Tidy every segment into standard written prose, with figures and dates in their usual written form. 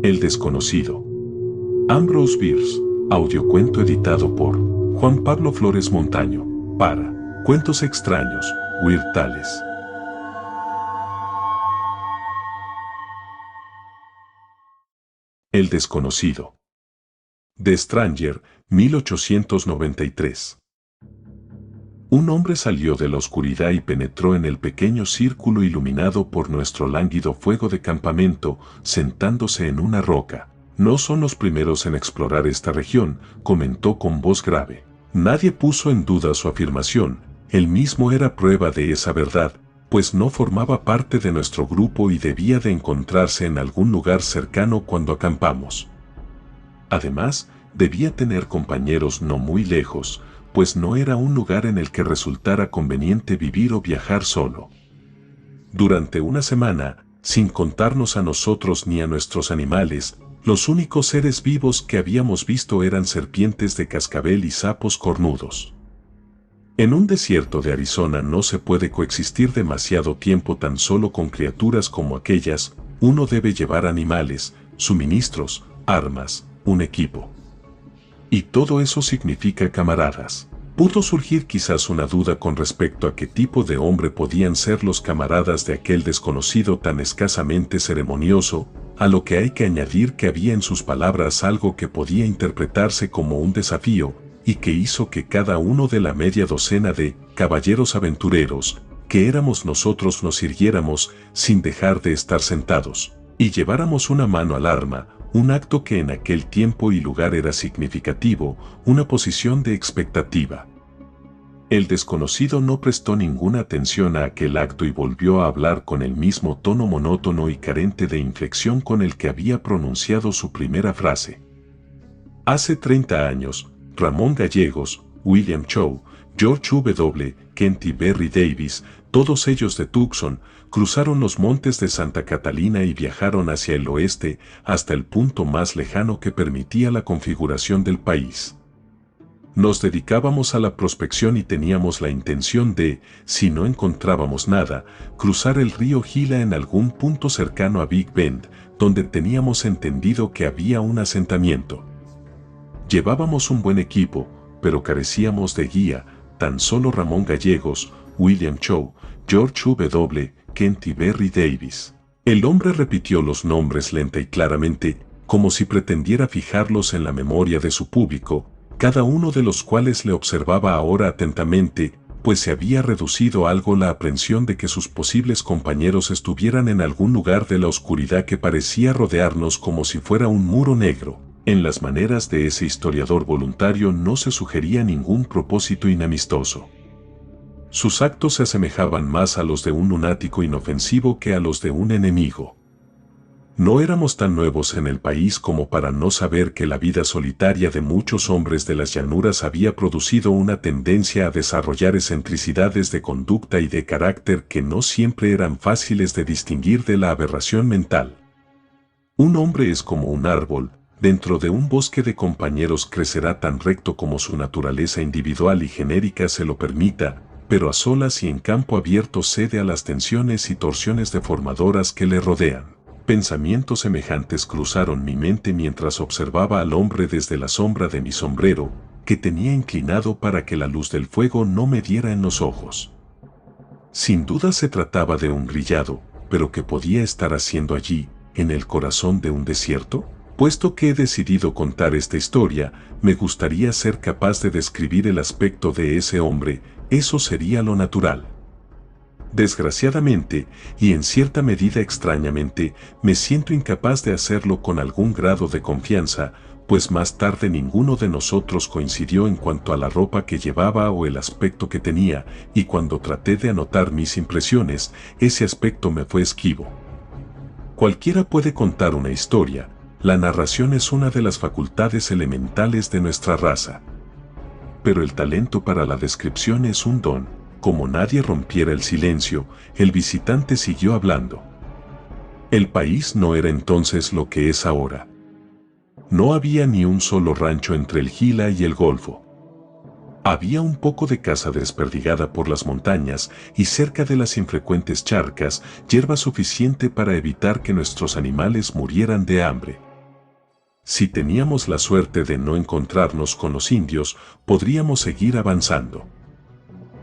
El desconocido. Ambrose Bierce, audiocuento editado por Juan Pablo Flores Montaño, para Cuentos Extraños, Weird Tales. El desconocido. The Stranger, 1893. Un hombre salió de la oscuridad y penetró en el pequeño círculo iluminado por nuestro lánguido fuego de campamento, sentándose en una roca. No son los primeros en explorar esta región, comentó con voz grave. Nadie puso en duda su afirmación, él mismo era prueba de esa verdad, pues no formaba parte de nuestro grupo y debía de encontrarse en algún lugar cercano cuando acampamos. Además, debía tener compañeros no muy lejos, pues no era un lugar en el que resultara conveniente vivir o viajar solo. Durante una semana, sin contarnos a nosotros ni a nuestros animales, los únicos seres vivos que habíamos visto eran serpientes de cascabel y sapos cornudos. En un desierto de Arizona no se puede coexistir demasiado tiempo tan solo con criaturas como aquellas, uno debe llevar animales, suministros, armas, un equipo. Y todo eso significa camaradas. Pudo surgir quizás una duda con respecto a qué tipo de hombre podían ser los camaradas de aquel desconocido tan escasamente ceremonioso, a lo que hay que añadir que había en sus palabras algo que podía interpretarse como un desafío, y que hizo que cada uno de la media docena de caballeros aventureros, que éramos nosotros, nos irguiéramos sin dejar de estar sentados, y lleváramos una mano al arma, un acto que en aquel tiempo y lugar era significativo, una posición de expectativa. El desconocido no prestó ninguna atención a aquel acto y volvió a hablar con el mismo tono monótono y carente de inflexión con el que había pronunciado su primera frase. Hace 30 años, Ramón Gallegos, William Chow, George W. Kent y Berry Davis, todos ellos de Tucson, cruzaron los montes de Santa Catalina y viajaron hacia el oeste hasta el punto más lejano que permitía la configuración del país. Nos dedicábamos a la prospección y teníamos la intención de, si no encontrábamos nada, cruzar el río Gila en algún punto cercano a Big Bend, donde teníamos entendido que había un asentamiento. Llevábamos un buen equipo, pero carecíamos de guía, tan solo Ramón Gallegos, William Chow, George W. Kent y Berry Davis. El hombre repitió los nombres lenta y claramente, como si pretendiera fijarlos en la memoria de su público, cada uno de los cuales le observaba ahora atentamente, pues se había reducido algo la aprensión de que sus posibles compañeros estuvieran en algún lugar de la oscuridad que parecía rodearnos como si fuera un muro negro. En las maneras de ese historiador voluntario no se sugería ningún propósito inamistoso. Sus actos se asemejaban más a los de un lunático inofensivo que a los de un enemigo. No éramos tan nuevos en el país como para no saber que la vida solitaria de muchos hombres de las llanuras había producido una tendencia a desarrollar excentricidades de conducta y de carácter que no siempre eran fáciles de distinguir de la aberración mental. Un hombre es como un árbol, dentro de un bosque de compañeros crecerá tan recto como su naturaleza individual y genérica se lo permita, pero a solas y en campo abierto cede a las tensiones y torsiones deformadoras que le rodean. Pensamientos semejantes cruzaron mi mente mientras observaba al hombre desde la sombra de mi sombrero, que tenía inclinado para que la luz del fuego no me diera en los ojos. Sin duda se trataba de un grillado, pero ¿qué podía estar haciendo allí, en el corazón de un desierto? Puesto que he decidido contar esta historia, me gustaría ser capaz de describir el aspecto de ese hombre, eso sería lo natural. Desgraciadamente, y en cierta medida extrañamente, me siento incapaz de hacerlo con algún grado de confianza, pues más tarde ninguno de nosotros coincidió en cuanto a la ropa que llevaba o el aspecto que tenía, y cuando traté de anotar mis impresiones, ese aspecto me fue esquivo. Cualquiera puede contar una historia, la narración es una de las facultades elementales de nuestra raza. Pero el talento para la descripción es un don. Como nadie rompiera el silencio, el visitante siguió hablando. El país no era entonces lo que es ahora. No había ni un solo rancho entre el Gila y el Golfo. Había un poco de casa desperdigada por las montañas y cerca de las infrecuentes charcas, hierba suficiente para evitar que nuestros animales murieran de hambre. Si teníamos la suerte de no encontrarnos con los indios, podríamos seguir avanzando.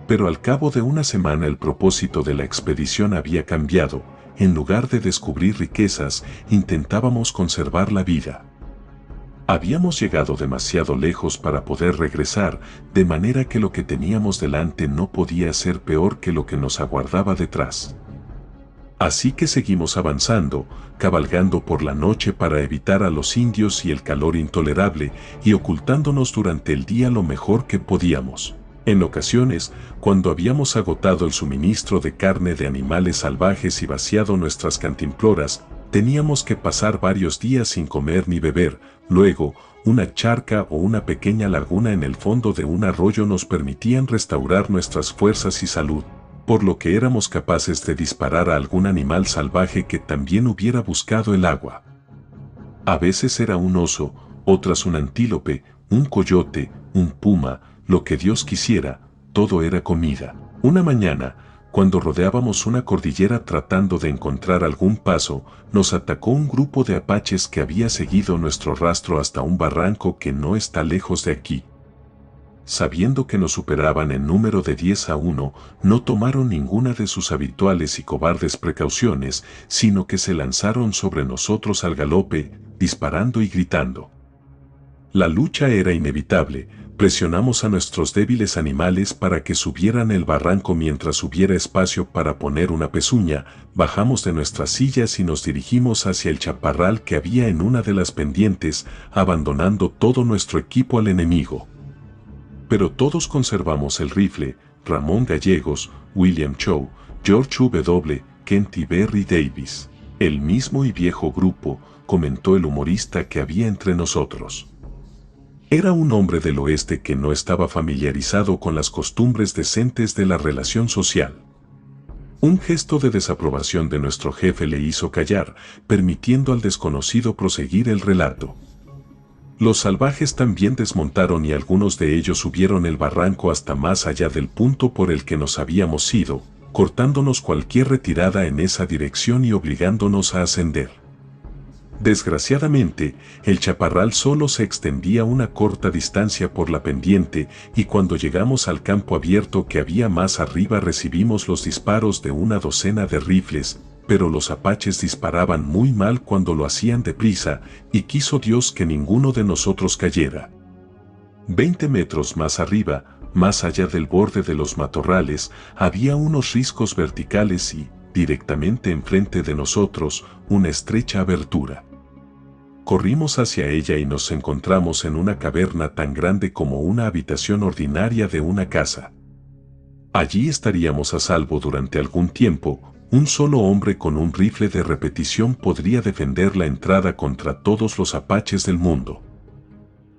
Pero al cabo de una semana el propósito de la expedición había cambiado. En lugar de descubrir riquezas, intentábamos conservar la vida. Habíamos llegado demasiado lejos para poder regresar, de manera que lo que teníamos delante no podía ser peor que lo que nos aguardaba detrás. Así que seguimos avanzando, cabalgando por la noche para evitar a los indios y el calor intolerable, y ocultándonos durante el día lo mejor que podíamos. En ocasiones, cuando habíamos agotado el suministro de carne de animales salvajes y vaciado nuestras cantimploras, teníamos que pasar varios días sin comer ni beber. Luego, una charca o una pequeña laguna en el fondo de un arroyo nos permitían restaurar nuestras fuerzas y salud, por lo que éramos capaces de disparar a algún animal salvaje que también hubiera buscado el agua. A veces era un oso, otras un antílope, un coyote, un puma, lo que Dios quisiera, todo era comida. Una mañana, cuando rodeábamos una cordillera tratando de encontrar algún paso, nos atacó un grupo de apaches que había seguido nuestro rastro hasta un barranco que no está lejos de aquí. Sabiendo que nos superaban en número de 10-1, no tomaron ninguna de sus habituales y cobardes precauciones, sino que se lanzaron sobre nosotros al galope, disparando y gritando. La lucha era inevitable. Presionamos a nuestros débiles animales para que subieran el barranco mientras hubiera espacio para poner una pezuña. Bajamos de nuestras sillas y nos dirigimos hacia el chaparral que había en una de las pendientes, abandonando todo nuestro equipo al enemigo. Pero todos conservamos el rifle. Ramón Gallegos, William Chow, George W. Kent y Berry Davis. El mismo y viejo grupo, comentó el humorista que había entre nosotros. Era un hombre del oeste que no estaba familiarizado con las costumbres decentes de la relación social. Un gesto de desaprobación de nuestro jefe le hizo callar, permitiendo al desconocido proseguir el relato. Los salvajes también desmontaron y algunos de ellos subieron el barranco hasta más allá del punto por el que nos habíamos ido, cortándonos cualquier retirada en esa dirección y obligándonos a ascender. Desgraciadamente, el chaparral solo se extendía una corta distancia por la pendiente y cuando llegamos al campo abierto que había más arriba recibimos los disparos de una docena de rifles, pero los apaches disparaban muy mal cuando lo hacían deprisa y quiso Dios que ninguno de nosotros cayera. 20 metros más arriba, más allá del borde de los matorrales, había unos riscos verticales y, directamente enfrente de nosotros, una estrecha abertura. Corrimos hacia ella y nos encontramos en una caverna tan grande como una habitación ordinaria de una casa. Allí estaríamos a salvo durante algún tiempo. Un solo hombre con un rifle de repetición podría defender la entrada contra todos los apaches del mundo.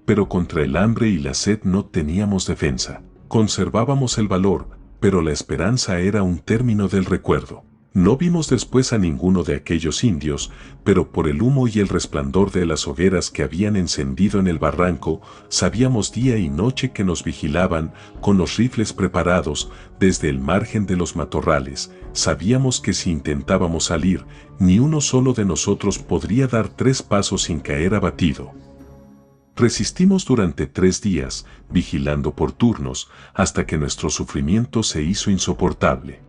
Pero contra el hambre y la sed no teníamos defensa. Conservábamos el valor, pero la esperanza era un término del recuerdo. No vimos después a ninguno de aquellos indios, pero por el humo y el resplandor de las hogueras que habían encendido en el barranco, sabíamos día y noche que nos vigilaban, con los rifles preparados, desde el margen de los matorrales. Sabíamos que si intentábamos salir, ni uno solo de nosotros podría dar 3 pasos sin caer abatido. Resistimos durante 3 días, vigilando por turnos, hasta que nuestro sufrimiento se hizo insoportable.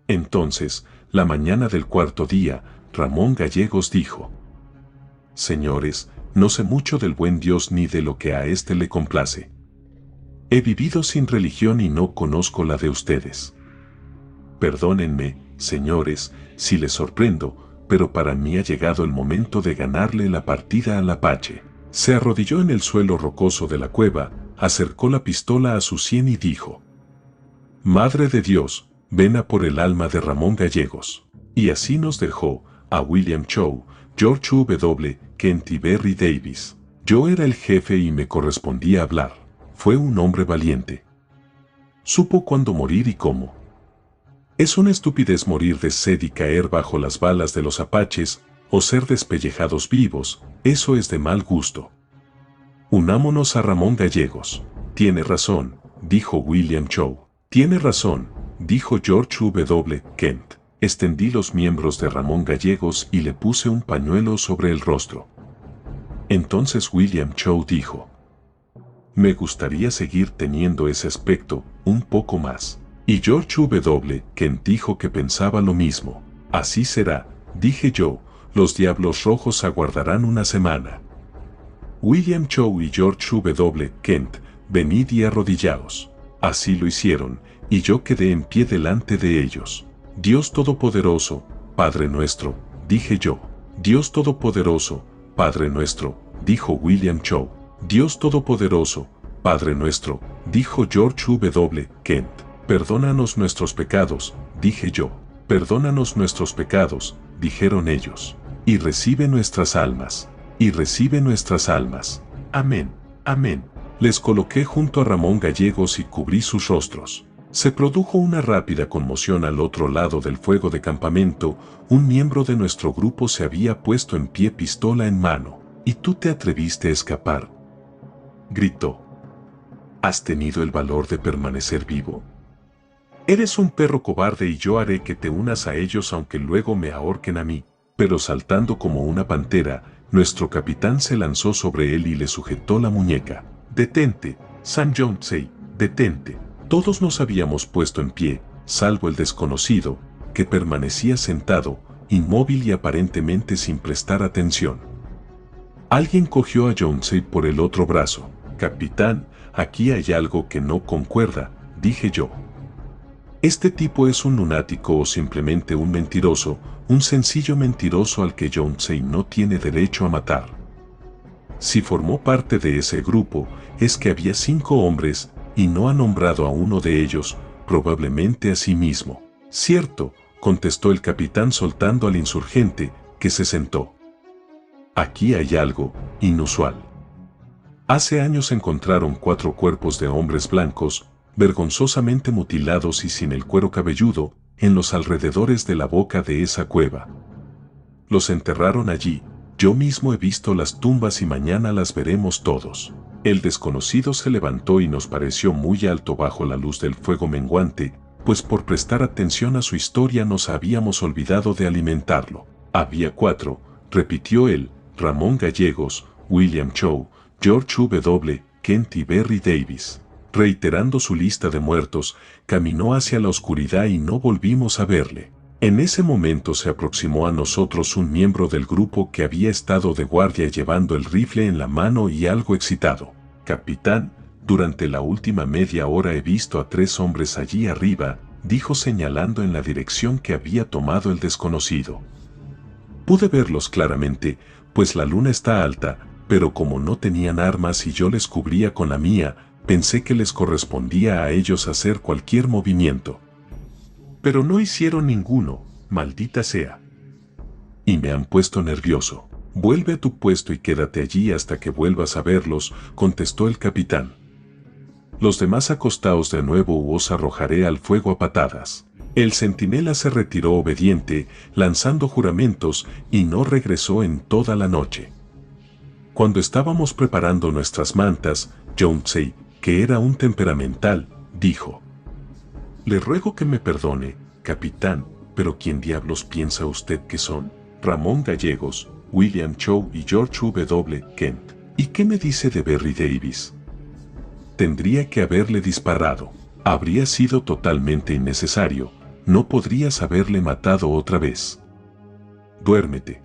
Entonces, la mañana del 4.º día, Ramón Gallegos dijo: «Señores, no sé mucho del buen Dios ni de lo que a éste le complace. He vivido sin religión y no conozco la de ustedes. Perdónenme, señores, si les sorprendo, pero para mí ha llegado el momento de ganarle la partida al apache». Se arrodilló en el suelo rocoso de la cueva, acercó la pistola a su sien y dijo: «Madre de Dios, ven a por el alma de Ramón Gallegos». Y así nos dejó, a William Chow, George W. Kent y Berry Davis. Yo era el jefe y me correspondía hablar. Fue un hombre valiente. Supo cuándo morir y cómo. Es una estupidez morir de sed y caer bajo las balas de los apaches, o ser despellejados vivos, eso es de mal gusto. Unámonos a Ramón Gallegos. Tiene razón, dijo William Chow. Tiene razón, dijo George W. Kent. Extendí los miembros de Ramón Gallegos y le puse un pañuelo sobre el rostro. Entonces William Chow dijo: me gustaría seguir teniendo ese aspecto, un poco más. Y George W. Kent dijo que pensaba lo mismo. Así será, dije yo, los Diablos Rojos aguardarán una semana. William Chow y George W. Kent, venid y arrodillaos. Así lo hicieron, y yo quedé en pie delante de ellos. Dios Todopoderoso, Padre nuestro, dije yo. Dios Todopoderoso, Padre nuestro, dijo William Chow. Dios Todopoderoso, Padre nuestro, dijo George W. Kent. Perdónanos nuestros pecados, dije yo. Perdónanos nuestros pecados, dijeron ellos. Y recibe nuestras almas. Y recibe nuestras almas. Amén. Amén. Les coloqué junto a Ramón Gallegos y cubrí sus rostros. Se produjo una rápida conmoción al otro lado del fuego de campamento. Un miembro de nuestro grupo se había puesto en pie, pistola en mano. ¿Y tú te atreviste a escapar?, gritó. ¿Has tenido el valor de permanecer vivo? Eres un perro cobarde y yo haré que te unas a ellos aunque luego me ahorquen a mí. Pero saltando como una pantera, nuestro capitán se lanzó sobre él y le sujetó la muñeca. Detente, Sam Jonesey, detente. Todos nos habíamos puesto en pie, salvo el desconocido, que permanecía sentado, inmóvil y aparentemente sin prestar atención. Alguien cogió a Jonesey por el otro brazo. Capitán, aquí hay algo que no concuerda, dije yo. Este tipo es un lunático o simplemente un mentiroso, un sencillo mentiroso al que Jonesey no tiene derecho a matar. Si formó parte de ese grupo, es que había 5 hombres, y no ha nombrado a uno de ellos, probablemente a sí mismo. Cierto, contestó el capitán soltando al insurgente, que se sentó. Aquí hay algo inusual. Hace años encontraron 4 cuerpos de hombres blancos, vergonzosamente mutilados y sin el cuero cabelludo, en los alrededores de la boca de esa cueva. Los enterraron allí. Yo mismo he visto las tumbas y mañana las veremos todos. El desconocido se levantó y nos pareció muy alto bajo la luz del fuego menguante, pues por prestar atención a su historia nos habíamos olvidado de alimentarlo. Había 4, repitió él, Ramón Gallegos, William Chow, George W. Kent y Berry Davis. Reiterando su lista de muertos, caminó hacia la oscuridad y no volvimos a verle. En ese momento se aproximó a nosotros un miembro del grupo que había estado de guardia llevando el rifle en la mano y algo excitado. Capitán, durante la última media hora he visto a 3 hombres allí arriba, dijo señalando en la dirección que había tomado el desconocido. Pude verlos claramente, pues la luna está alta, pero como no tenían armas y yo les cubría con la mía, pensé que les correspondía a ellos hacer cualquier movimiento. Pero no hicieron ninguno, maldita sea. Y me han puesto nervioso. Vuelve a tu puesto y quédate allí hasta que vuelvas a verlos, contestó el capitán. Los demás acostaos de nuevo o os arrojaré al fuego a patadas. El centinela se retiró obediente, lanzando juramentos, y no regresó en toda la noche. Cuando estábamos preparando nuestras mantas, Jonesey, que era un temperamental, dijo: le ruego que me perdone, capitán, pero ¿quién diablos piensa usted que son? Ramón Gallegos, William Chow y George W. Kent. ¿Y qué me dice de Berry Davis? Tendría que haberle disparado. Habría sido totalmente innecesario. No podrías haberle matado otra vez. Duérmete.